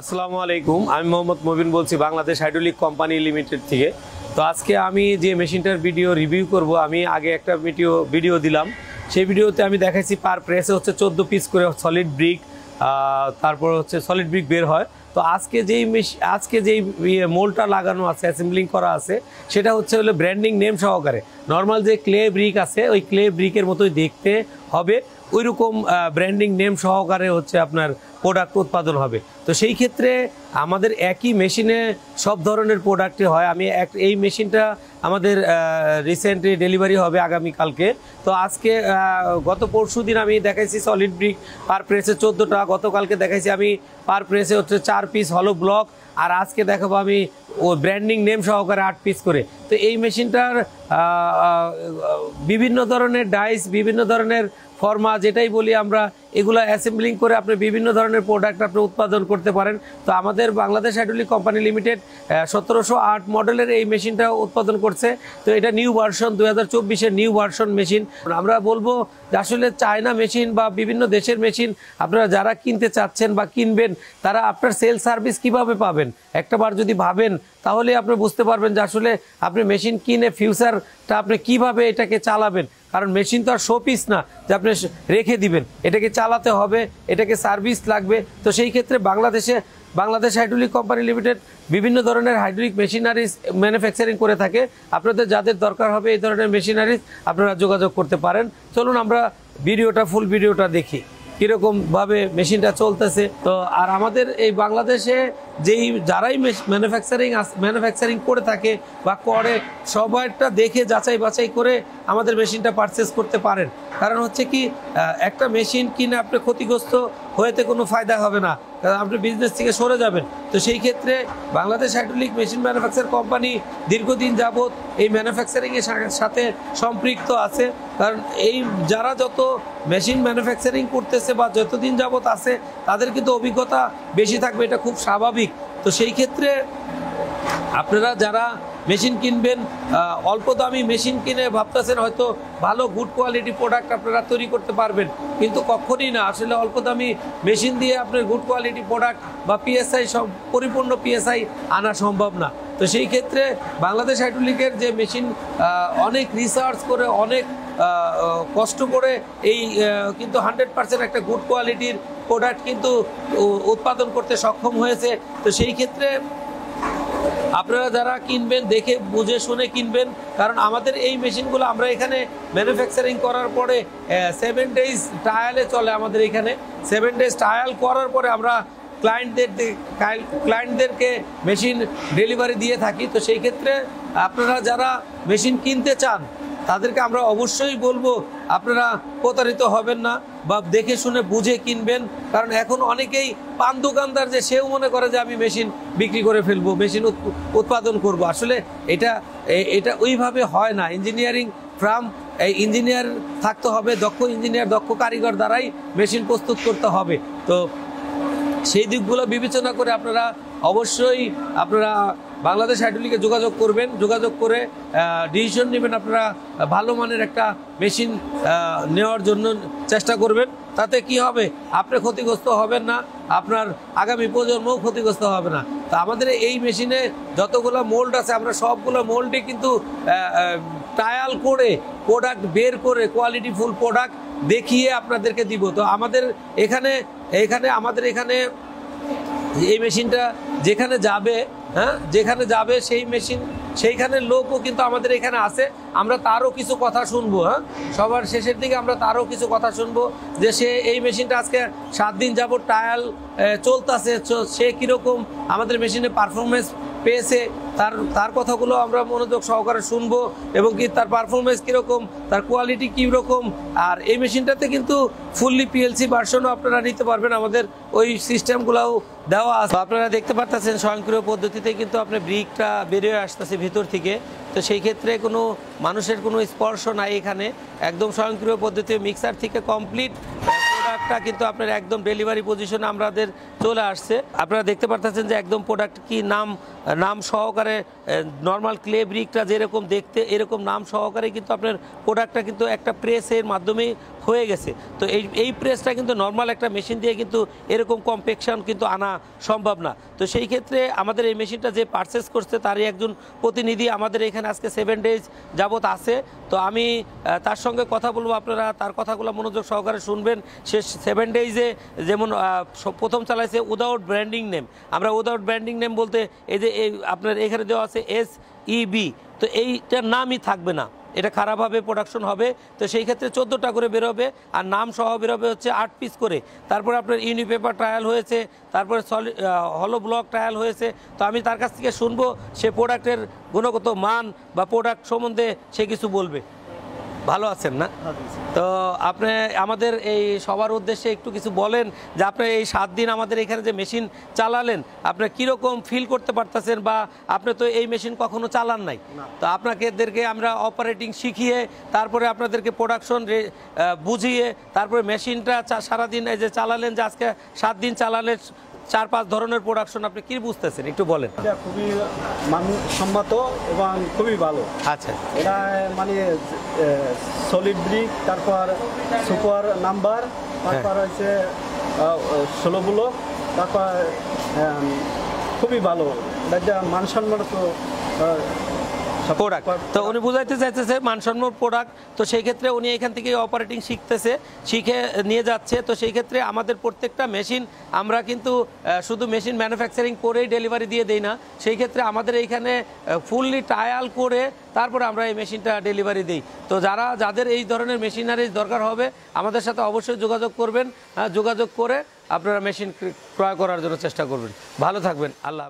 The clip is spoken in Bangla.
আসসালামু আলাইকুম, আমি মোহাম্মদ মুবিন বলছি বাংলাদেশ হাইড্রোলিক কোম্পানি লিমিটেড থেকে। তো আজকে আমি যে মেশিনটার ভিডিও রিভিউ করব, আমি আগে একটা ভিডিও দিলাম। সেই ভিডিওতে আমি দেখাইছি পার প্রেসে হচ্ছে 14 পিস করে সলিড ব্রিক, তারপর হচ্ছে সলিড ব্রিক বের হয়। তো আজকে যেই মোল্ডটা লাগানো আছে, অ্যাসেম্বলিং করা আছে, সেটা হচ্ছে ব্র্যান্ডিং নেম সহকারে। নর্মাল যে ক্লে ব্রিক আছে, ওই ক্লে ব্রিকের মতোই দেখতে হবে, ওইরকম ব্র্যান্ডিং নেম সহকারে হচ্ছে আপনার প্রোডাক্ট উৎপাদন হবে। তো সেই ক্ষেত্রে আমাদের একই মেশিনে সব ধরনের প্রোডাক্টই হয়। এই মেশিনটা আমাদের রিসেন্টলি ডেলিভারি হবে আগামীকালকে। তো আজকে গত পরশু দিন আমি দেখাইছি সলিড ব্রিক পার প্রেসে 14টা, গতকালকে দেখাইছি আমি পার প্রেসে হচ্ছে 4 পিস হলো ব্লক, আর আজকে দেখাবো আমি ও ব্র্যান্ডিং নেম সহকারে 8 পিস করে। তো এই মেশিনটার বিভিন্ন ধরনের ডাইস, বিভিন্ন ধরনের ফর্মা, যেটাই বলি আমরা, এগুলো অ্যাসেম্বলিং করে আপনি বিভিন্ন ধরনের প্রোডাক্ট আপনি উৎপাদন করতে পারেন। তো আমাদের বাংলাদেশ হাইড্রোলিক কোম্পানি লিমিটেড 1708 মডেলের এই মেশিনটা উৎপাদন করছে। তো এটা নিউ ভার্সন, 2024-এর নিউ ভার্সন মেশিন। আমরা বলবো যে আসলে চায়না মেশিন বা বিভিন্ন দেশের মেশিন আপনারা যারা কিনতে চাচ্ছেন বা কিনবেন, তারা আপনার সেল সার্ভিস কিভাবে পাবেন, একটাবার যদি ভাবেন তাহলে আপনি বুঝতে পারবেন যে আসলে আপনি মেশিন কিনে ফিউচারটা আপনি কিভাবে এটাকে চালাবেন। কারণ মেশিন তো আর শো পিস না যে আপনি রেখে দিবেন, এটাকে চালাতে হবে, এটাকে সার্ভিস লাগবে। তো সেই ক্ষেত্রে বাংলাদেশ হাইড্রোলিক কোম্পানি লিমিটেড বিভিন্ন ধরনের হাইড্রোলিক মেশিনারিজ ম্যানুফ্যাকচারিং করে থাকে। আপনাদের যাদের দরকার হবে এই ধরনের মেশিনারিজ, আপনারা যোগাযোগ করতে পারেন। চলুন আমরা ফুল ভিডিওটা দেখি কীরকমভাবে মেশিনটা চলতেছে। তো আর আমাদের এই বাংলাদেশে যারাই ম্যানুফ্যাকচারিং করে থাকে বা করে, সবাইটা দেখে যাচাই বাছাই করে আমাদের মেশিনটা পারচেস করতে পারেন। কারণ হচ্ছে কি, একটা মেশিন কিনে আপনি ক্ষতিগ্রস্ত হয়েতে কোনো ফায়দা হবে না, কারণ আপনি বিজনেস থেকে সরে যাবেন। তো সেই ক্ষেত্রে Bangladesh hydraulic machine manufacture company দীর্ঘদিন যাবৎ এই ম্যানুফ্যাকচারিংয়ের সাথে সম্পৃক্ত আছে। কারণ যারা যত মেশিন ম্যানুফ্যাকচারিং করতেছে বা যতদিন যাবৎ আছে, তাদের কিন্তু অভিজ্ঞতা বেশি থাকবে, এটা খুব স্বাভাবিক। তো সেই ক্ষেত্রে আপনারা যারা মেশিন কিনবেন, অল্প দামি মেশিন কিনে ভাবতেছেন হয়তো ভালো গুড কোয়ালিটি প্রোডাক্ট আপনারা তৈরি করতে পারবেন, কিন্তু কখনই না। আসলে অল্প দামি মেশিন দিয়ে আপনার গুড কোয়ালিটি প্রোডাক্ট বা পরিপূর্ণ পিএসআই আনা সম্ভব না। তো সেই ক্ষেত্রে বাংলাদেশ হাইড্রোলিকের যে মেশিন অনেক রিসার্চ করে, অনেক কষ্ট করে কিন্তু 100% একটা গুড কোয়ালিটির প্রোডাক্ট কিন্তু উৎপাদন করতে সক্ষম হয়েছে। তো সেই ক্ষেত্রে আপনারা যারা কিনবেন, দেখে বুঝে শুনে কিনবেন। কারণ আমাদের এই মেশিনগুলো আমরা এখানে ম্যানুফ্যাকচারিং করার পরে 7 ডেজ ট্রায়ালে চলে। আমাদের এখানে 7 ডেজ ট্রায়াল করার পরে আমরা ক্লায়েন্টদেরকে মেশিন ডেলিভারি দিয়ে থাকি। তো সেই ক্ষেত্রে আপনারা যারা মেশিন কিনতে চান, তাদেরকে আমরা অবশ্যই বলবো আপনারা প্রতারিত হবেন না বা দেখে শুনে বুঝে কিনবেন। কারণ এখন অনেকেই পান দোকানদার, যে সেও মনে করে যে আমি মেশিন বিক্রি করে ফেলবো, মেশিন উৎপাদন করব। আসলে এটা ওইভাবে হয় না। ইঞ্জিনিয়ারিং ফার্ম, ইঞ্জিনিয়ার থাকতে হবে, দক্ষ ইঞ্জিনিয়ার, দক্ষ কারিগর দ্বারাই মেশিন প্রস্তুত করতে হবে। তো সেই দিকগুলো বিবেচনা করে আপনারা অবশ্যই বাংলাদেশ হাইড্রোলিকে যোগাযোগ করবেন, যোগাযোগ করে ডিসিশন নেবেন। আপনারা ভালো মানের একটা মেশিন নেওয়ার জন্য চেষ্টা করবেন। তাতে কি হবে, আপনি ক্ষতিগ্রস্ত হবেন না, আপনার আগামী প্রজন্মও ক্ষতিগ্রস্ত হবে না। তো আমাদের এই মেশিনে যতগুলো মোল্ড আছে, আমরা সবগুলো মোল্ডে কিন্তু ট্রায়াল করে প্রোডাক্ট বের করে কোয়ালিটিফুল প্রোডাক্ট দেখিয়ে আপনাদেরকে দিব। তো আমাদের এখানে এই মেশিনটা যেখানে যাবে সেই মেশিন, সেইখানে লোকও কিন্তু আমাদের এখানে আছে। আমরা তারও কিছু কথা শুনবো। সবার শেষের দিকে আমরা তারও কিছু কথা শুনবো, যে এই মেশিনটা আজকে 7 দিন যাবত ট্রায়াল চলতেছে, সে কীরকম আমাদের মেশিনে পারফরমেন্স পেয়েছে, তার কথাগুলো আমরা মনোযোগ সহকারে শুনবো, এবং কি তার পারফরমেন্স কীরকম, তার কোয়ালিটি কীরকম। আর এই মেশিনটাতে কিন্তু ফুললি পিএলসি ভার্সনও আপনারা নিতে পারবেন, আমাদের ওই সিস্টেমগুলোও দেওয়া আছে। আপনারা দেখতে পাচ্ছেন স্বয়ংক্রিয় পদ্ধতিতে কিন্তু আপনার ব্রিকটা বেরিয়ে আসতেছে ভিতর থেকে। তো সেই ক্ষেত্রে কোনো মানুষের কোনো স্পর্শ নাই এখানে, একদম স্বয়ংক্রিয় পদ্ধতি। মিক্সার থেকে কমপ্লিট প্রোডাক্টটা কিন্তু আপনার একদম ডেলিভারি পজিশনে আমাদের চলে আসছে। আপনারা দেখতে পারতেছেন যে একদম প্রোডাক্ট কি নাম সহকারে নর্মাল ক্লে ব্রিকটা যেরকম দেখতে এরকম নাম সহকারে কিন্তু আপনার প্রোডাক্টটা কিন্তু একটা প্রেসের মাধ্যমেই হয়ে গেছে। তো এই প্রেসটা কিন্তু নর্মাল একটা মেশিন দিয়ে কিন্তু এরকম কম্পেকশন কিন্তু আনা সম্ভব না। তো সেই ক্ষেত্রে আমাদের এই মেশিনটা যে পারচেস করছে তারই একজন প্রতিনিধি আমাদের এখানে আজকে 7 ডেজ যাবত আছে। তো আমি তার সঙ্গে কথা বলবো, আপনারা তার কথাগুলো মনোযোগ সহকারে শুনবেন। সে 7 ডেজে যেমন প্রথম চালাইছে উইদাউট ব্র্যান্ডিং নেম। আমরা উইদাউট ব্র্যান্ডিং নেম বলতে এই যে আপনার এখানে দেওয়া আছে SEB, তো এইটার নামই থাকবে না, এটা খারাপভাবে প্রোডাকশন হবে। তো সেই ক্ষেত্রে 14টা করে বেরোবে আর নাম সহ বেরোবে হচ্ছে 8 পিস করে। তারপরে আপনার ইউনিপেপার ট্রায়াল হয়েছে, তারপরে হলো ব্লক ট্রায়াল হয়েছে। তো আমি তার কাছ থেকে শুনবো সে প্রোডাক্টের গুণগত মান বা প্রোডাক্ট সম্বন্ধে সে কিছু বলবে। ভালো আছেন না? তো আপনি আমাদের এই সবার উদ্দেশ্যে একটু কিছু বলেন যে আপনি এই 7 দিন আমাদের এখানে যে মেশিন চালালেন আপনি কীরকম ফিল করতে পারতেছেন, বা আপনি তো এই মেশিন কখনো চালান নাই। তো আপনাদেরকে আমরা অপারেটিং শিখিয়ে তারপরে আপনাদেরকে প্রোডাকশন বুঝিয়ে তারপরে মেশিনটা সারাদিন এই যে চালালেন, যে আজকে 7 দিন চালালেন 4-5 ধরনের প্রোডাকশন, আপনি কি বুঝতেছেন একটু বলেন। এটা খুবই মানসম্মত এবং খুবই ভালো। আচ্ছা, এটা মানে সলিড ব্রিক, তারপর সুপার নাম্বার, তারপর হচ্ছে 16 ব্লক, তারপর খুবই ভালো। এটা মানসম্মত প্রোডাক্ট। তো উনি বুঝাইতে চাইতেছে মানসম্মত প্রোডাক্ট। তো সেই ক্ষেত্রে উনি এখান থেকে অপারেটিং শিখে নিয়ে যাচ্ছে। তো সেই ক্ষেত্রে আমাদের প্রত্যেকটা মেশিন আমরা কিন্তু শুধু মেশিন ম্যানুফ্যাকচারিং করেই ডেলিভারি দিয়ে দেই না, সেই ক্ষেত্রে আমাদের এইখানে ফুললি ট্রায়াল করে তারপরে আমরা এই মেশিনটা ডেলিভারি দিই। তো যাদের এই ধরনের মেশিনারিজ দরকার হবে আমাদের সাথে অবশ্যই যোগাযোগ করবেন। যোগাযোগ করে আপনারা মেশিন ক্রয় করার জন্য চেষ্টা করবেন। ভালো থাকবেন, আল্লাহ হাফেজ।